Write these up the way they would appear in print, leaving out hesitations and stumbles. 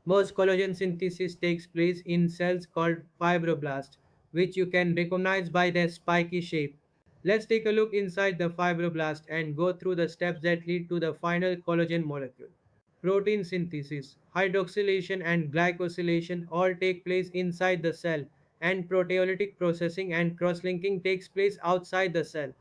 Most collagen synthesis takes place in cells called fibroblasts, which you can recognize by their spiky shape. Let's take a look inside the fibroblast and go through the steps that lead to the final collagen molecule. Protein synthesis, hydroxylation and glycosylation all take place inside the cell, and proteolytic processing and cross-linking takes place outside the cell.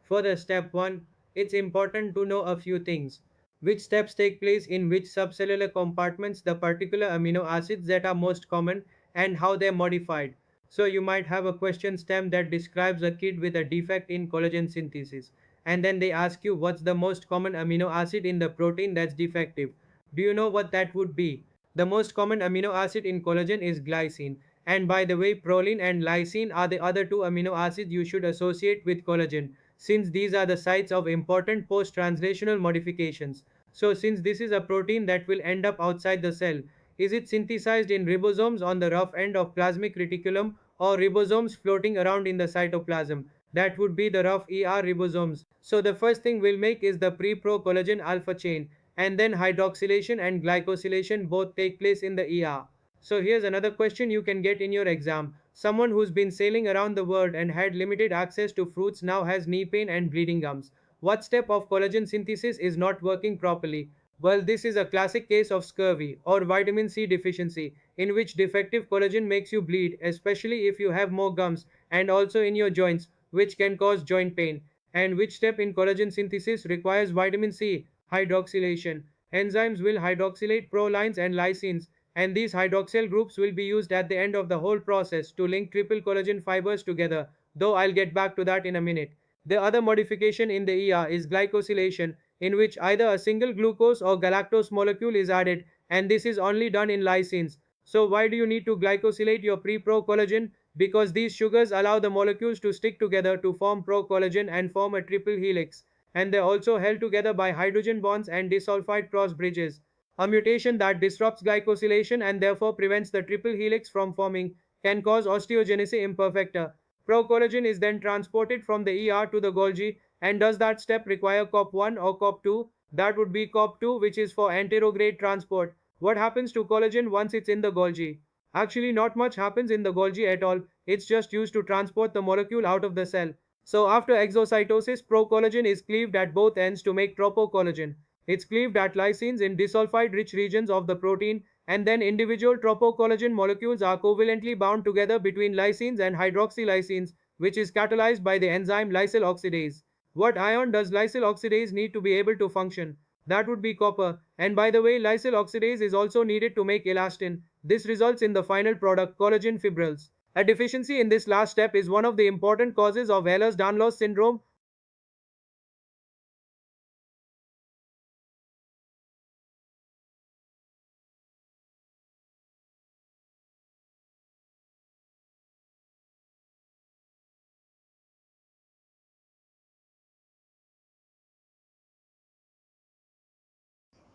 For the step 1, it's important to know a few things. Which steps take place in which subcellular compartments, the particular amino acids that are most common, and how they're modified. So you might have a question stem that describes a kid with a defect in collagen synthesis, and then they ask you what's the most common amino acid in the protein that's defective. Do you know what that would be? The most common amino acid in collagen is glycine. And by the way, proline and lysine are the other two amino acids you should associate with collagen, since these are the sites of important post-translational modifications. So since this is a protein that will end up outside the cell, is it synthesized in ribosomes on the rough end of plasmic reticulum or ribosomes floating around in the cytoplasm? That would be the rough ER ribosomes. So the first thing we'll make is the pre-pro collagen alpha chain, and then hydroxylation and glycosylation both take place in the ER. So here's another question you can get in your exam. Someone who's been sailing around the world and had limited access to fruits now has knee pain and bleeding gums. What step of collagen synthesis is not working properly? Well, this is a classic case of scurvy or vitamin C deficiency, in which defective collagen makes you bleed, especially if you have more gums, and also in your joints, which can cause joint pain. And which step in collagen synthesis requires vitamin C? Hydroxylation. Enzymes will hydroxylate prolines and lysines, and these hydroxyl groups will be used at the end of the whole process to link triple collagen fibers together, though I'll get back to that in a minute. The other modification in the ER is glycosylation, in which either a single glucose or galactose molecule is added, and this is only done in lysines. So why do you need to glycosylate your pre-pro collagen? Because these sugars allow the molecules to stick together to form pro-collagen and form a triple helix, and they're also held together by hydrogen bonds and disulfide cross bridges. A mutation that disrupts glycosylation and therefore prevents the triple helix from forming can cause osteogenesis imperfecta. Procollagen is then transported from the ER to the Golgi, and does that step require COP1 or COP2? That would be COP2, which is for anterograde transport. What happens to collagen once it's in the Golgi? Actually, not much happens in the Golgi at all. It's just used to transport the molecule out of the cell. So after exocytosis, procollagen is cleaved at both ends to make tropocollagen. It's cleaved at lysines in disulfide-rich regions of the protein, and then individual tropocollagen molecules are covalently bound together between lysines and hydroxylysines, which is catalyzed by the enzyme lysyl oxidase. What ion does lysyl oxidase need to be able to function? That would be copper. And by the way, lysyl oxidase is also needed to make elastin. This results in the final product, collagen fibrils. A deficiency in this last step is one of the important causes of Ehlers-Danlos syndrome.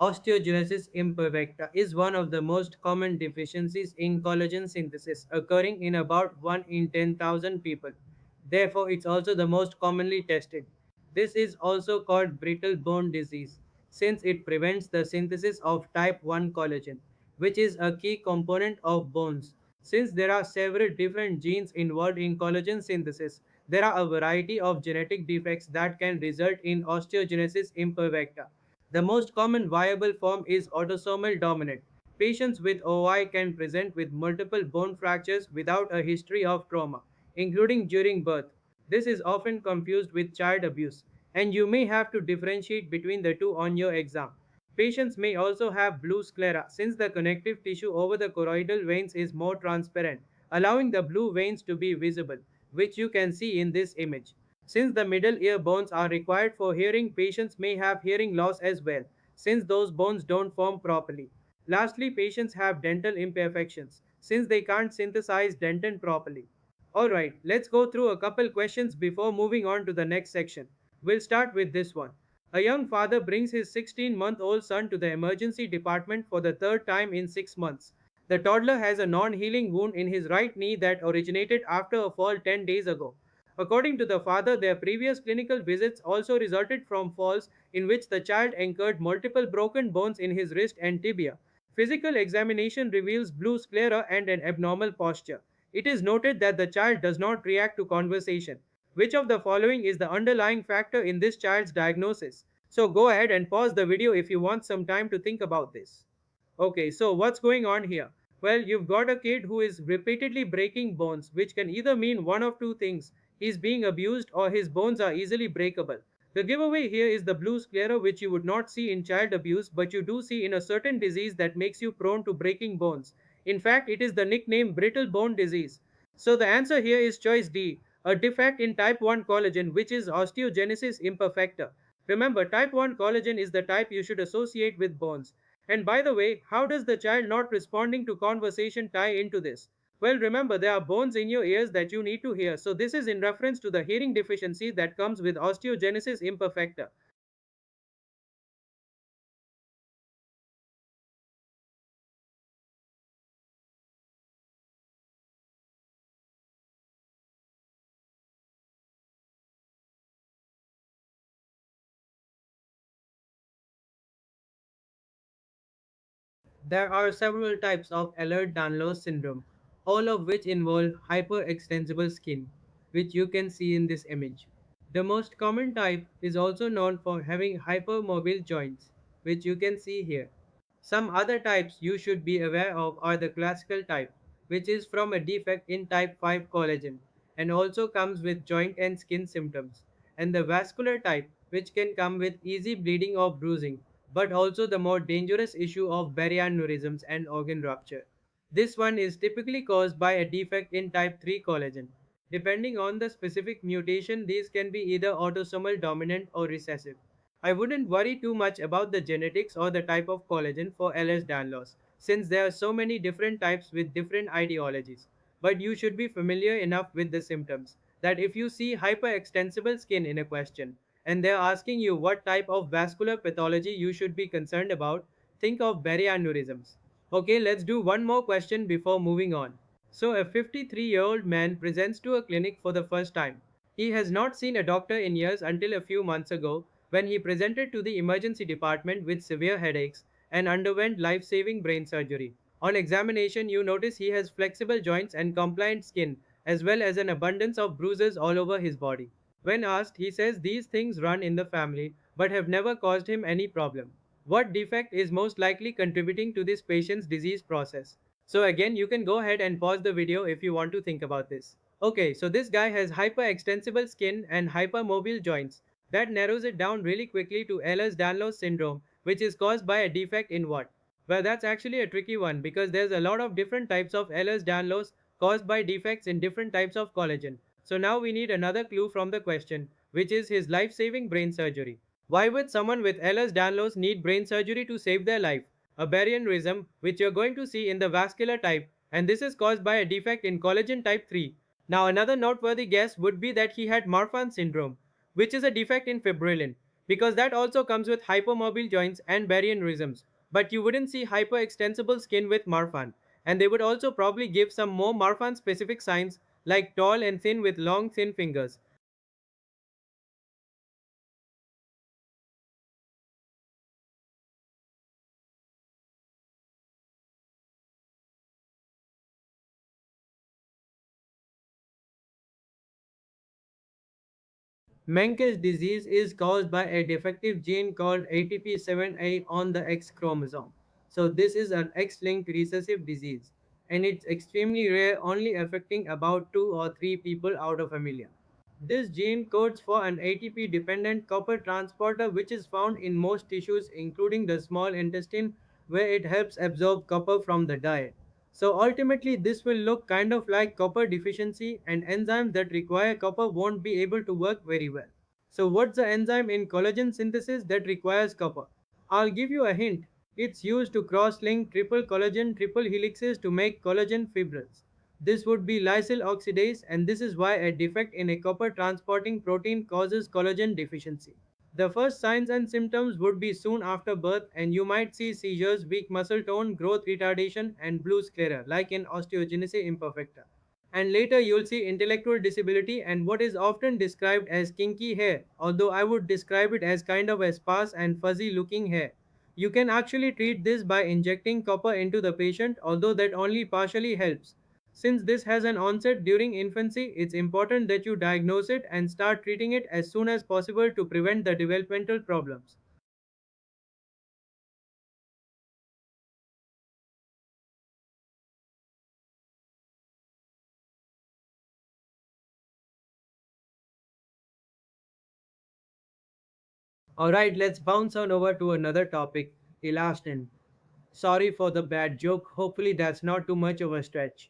Osteogenesis imperfecta is one of the most common deficiencies in collagen synthesis, occurring in about 1 in 10,000 people. Therefore, it's also the most commonly tested. This is also called brittle bone disease, since it prevents the synthesis of type 1 collagen, which is a key component of bones. Since there are several different genes involved in collagen synthesis, there are a variety of genetic defects that can result in osteogenesis imperfecta. The most common viable form is autosomal dominant. Patients with OI can present with multiple bone fractures without a history of trauma, including during birth. This is often confused with child abuse, and you may have to differentiate between the two on your exam. Patients may also have blue sclera since the connective tissue over the choroidal veins is more transparent, allowing the blue veins to be visible, which you can see in this image. Since the middle ear bones are required for hearing, patients may have hearing loss as well, since those bones don't form properly. Lastly, patients have dental imperfections, since they can't synthesize dentin properly. Alright, let's go through a couple questions before moving on to the next section. We'll start with this one. A young father brings his 16-month-old son to the emergency department for the third time in 6 months. The toddler has a non-healing wound in his right knee that originated after a fall 10 days ago. According to the father, their previous clinical visits also resulted from falls in which the child incurred multiple broken bones in his wrist and tibia. Physical examination reveals blue sclera and an abnormal posture. It is noted that the child does not react to conversation. Which of the following is the underlying factor in this child's diagnosis? So go ahead and pause the video if you want some time to think about this. Okay, so what's going on here? Well, you've got a kid who is repeatedly breaking bones, which can either mean one of two things: he's being abused or his bones are easily breakable. The giveaway here is the blue sclera, which you would not see in child abuse, but you do see in a certain disease that makes you prone to breaking bones. In fact, it is the nickname brittle bone disease. So the answer here is choice D, a defect in type 1 collagen, which is osteogenesis imperfecta. Remember, type 1 collagen is the type you should associate with bones. And by the way, how does the child not responding to conversation tie into this? Well, remember, there are bones in your ears that you need to hear. So this is in reference to the hearing deficiency that comes with osteogenesis imperfecta. There are several types of Ehlers-Danlos Syndrome, all of which involve hyperextensible skin, which you can see in this image. The most common type is also known for having hypermobile joints, which you can see here. Some other types you should be aware of are the classical type, which is from a defect in type 5 collagen and also comes with joint and skin symptoms, and the vascular type, which can come with easy bleeding or bruising, but also the more dangerous issue of barrier and organ rupture. This one is typically caused by a defect in type 3 collagen. Depending on the specific mutation, these can be either autosomal dominant or recessive. I wouldn't worry too much about the genetics or the type of collagen for Ehlers-Danlos, since there are so many different types with different ideologies. But you should be familiar enough with the symptoms that if you see hyperextensible skin in a question and they're asking you what type of vascular pathology you should be concerned about, think of barrier. Okay, let's do one more question before moving on. So, a 53-year-old man presents to a clinic for the first time. He has not seen a doctor in years until a few months ago when he presented to the emergency department with severe headaches and underwent life saving brain surgery. On examination, you notice he has flexible joints and compliant skin, as well as an abundance of bruises all over his body. When asked, he says these things run in the family but have never caused him any problem. What defect is most likely contributing to this patient's disease process? So again, you can go ahead and pause the video if you want to think about this. Okay, so this guy has hyperextensible skin and hypermobile joints. That narrows it down really quickly to Ehlers-Danlos syndrome, which is caused by a defect in what? Well, that's actually a tricky one because there's a lot of different types of Ehlers-Danlos caused by defects in different types of collagen. So now we need another clue from the question, which is his life-saving brain surgery. Why would someone with Ehlers-Danlos need brain surgery to save their life? A barrianism, which you're going to see in the vascular type, and this is caused by a defect in collagen type 3. Now another noteworthy guess would be that he had Marfan syndrome, which is a defect in fibrillin, because that also comes with hypermobile joints and barrianisms. But you wouldn't see hyperextensible skin with Marfan, and they would also probably give some more Marfan specific signs like tall and thin with long thin fingers. Menkes disease is caused by a defective gene called ATP7A on the X chromosome. So this is an X-linked recessive disease and it's extremely rare, only affecting about 2 or 3 people out of a million. This gene codes for an ATP dependent copper transporter which is found in most tissues including the small intestine where it helps absorb copper from the diet. So ultimately this will look kind of like copper deficiency and enzymes that require copper won't be able to work very well. So what's the enzyme in collagen synthesis that requires copper? I'll give you a hint. It's used to cross-link triple collagen triple helixes to make collagen fibrils. This would be lysyl oxidase and this is why a defect in a copper transporting protein causes collagen deficiency. The first signs and symptoms would be soon after birth and you might see seizures, weak muscle tone, growth retardation and blue sclera like in osteogenesis imperfecta. And later you'll see intellectual disability and what is often described as kinky hair, although I would describe it as kind of a sparse and fuzzy looking hair. You can actually treat this by injecting copper into the patient, although that only partially helps. Since this has an onset during infancy, it's important that you diagnose it and start treating it as soon as possible to prevent the developmental problems. Alright, let's bounce on over to another topic, elastin. Sorry for the bad joke, hopefully that's not too much of a stretch.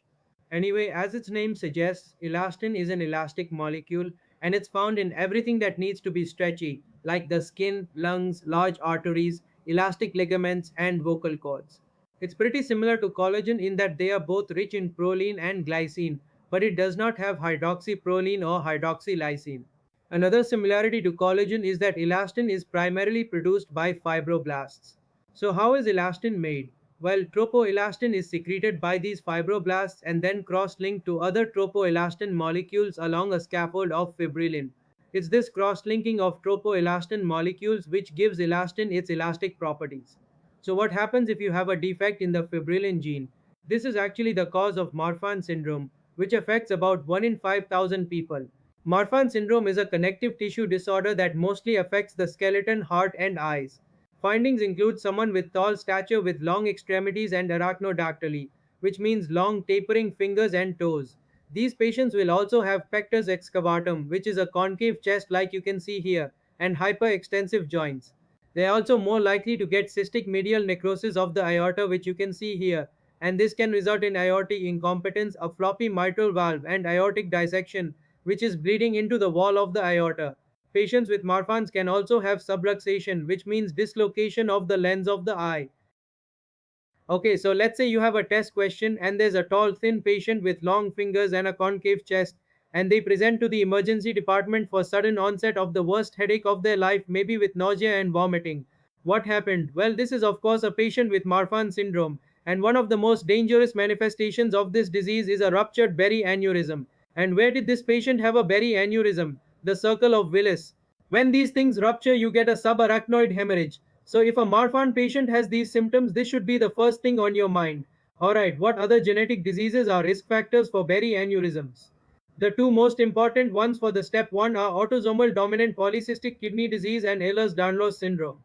Anyway, as its name suggests, elastin is an elastic molecule and it's found in everything that needs to be stretchy, like the skin, lungs, large arteries, elastic ligaments, and vocal cords. It's pretty similar to collagen in that they are both rich in proline and glycine, but it does not have hydroxyproline or hydroxylysine. Another similarity to collagen is that elastin is primarily produced by fibroblasts. So, how is elastin made? Well, tropoelastin is secreted by these fibroblasts and then cross linked to other tropoelastin molecules along a scaffold of fibrillin. It's this cross linking of tropoelastin molecules which gives elastin its elastic properties. So, what happens if you have a defect in the fibrillin gene? This is actually the cause of Marfan syndrome, which affects about 1 in 5,000 people. Marfan syndrome is a connective tissue disorder that mostly affects the skeleton, heart, and eyes. Findings include someone with tall stature with long extremities and arachnodactyly, which means long tapering fingers and toes. These patients will also have pectus excavatum, which is a concave chest like you can see here, and hyperextensive joints. They are also more likely to get cystic medial necrosis of the aorta, which you can see here, and this can result in aortic incompetence, a floppy mitral valve, and aortic dissection, which is bleeding into the wall of the aorta. Patients with Marfan's can also have subluxation, which means dislocation of the lens of the eye. Okay, so let's say you have a test question and there's a tall, thin patient with long fingers and a concave chest, and they present to the emergency department for sudden onset of the worst headache of their life, maybe with nausea and vomiting. What happened? Well, this is of course a patient with Marfan syndrome, and one of the most dangerous manifestations of this disease is a ruptured berry aneurysm. And where did this patient have a berry aneurysm? The circle of Willis. When these things rupture, you get a subarachnoid hemorrhage. So if a Marfan patient has these symptoms, this should be the first thing on your mind. Alright, what other genetic diseases are risk factors for berry aneurysms? The two most important ones for the step 1 are autosomal dominant polycystic kidney disease and Ehlers-Danlos syndrome.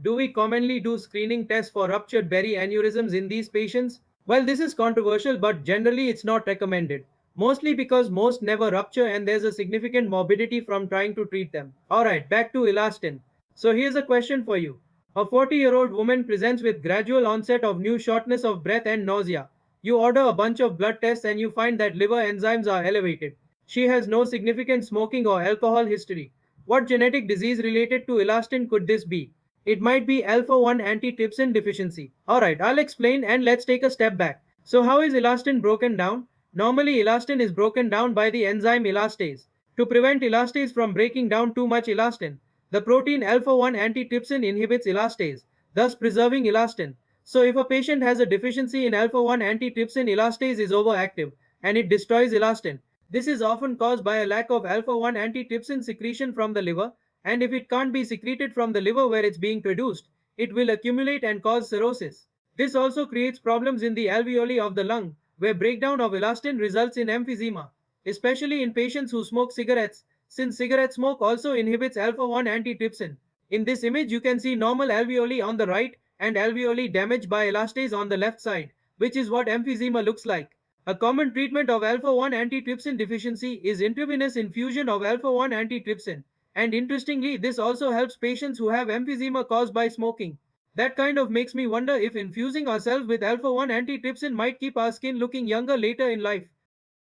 Do we commonly do screening tests for ruptured berry aneurysms in these patients? Well, this is controversial, but generally it's not recommended. Mostly because most never rupture and there's a significant morbidity from trying to treat them. Alright, back to elastin. So here's a question for you. A 40-year-old woman presents with gradual onset of new shortness of breath and nausea. You order a bunch of blood tests and you find that liver enzymes are elevated. She has no significant smoking or alcohol history. What genetic disease related to elastin could this be? It might be alpha 1 antitrypsin deficiency. Alright, I'll explain and let's take a step back. So, how is elastin broken down? Normally, elastin is broken down by the enzyme elastase. To prevent elastase from breaking down too much elastin, the protein alpha 1 antitrypsin inhibits elastase, thus preserving elastin. So, if a patient has a deficiency in alpha 1 antitrypsin, elastase is overactive and it destroys elastin. This is often caused by a lack of alpha 1 antitrypsin secretion from the liver, and if it can't be secreted from the liver where it's being produced, it will accumulate and cause cirrhosis. This also creates problems in the alveoli of the lung, where breakdown of elastin results in emphysema, especially in patients who smoke cigarettes, since cigarette smoke also inhibits alpha 1 antitrypsin. In this image, you can see normal alveoli on the right and alveoli damaged by elastase on the left side, which is what emphysema looks like. A common treatment of alpha 1 antitrypsin deficiency is intravenous infusion of alpha 1 antitrypsin. And interestingly, this also helps patients who have emphysema caused by smoking. That kind of makes me wonder if infusing ourselves with alpha 1 antitrypsin might keep our skin looking younger later in life.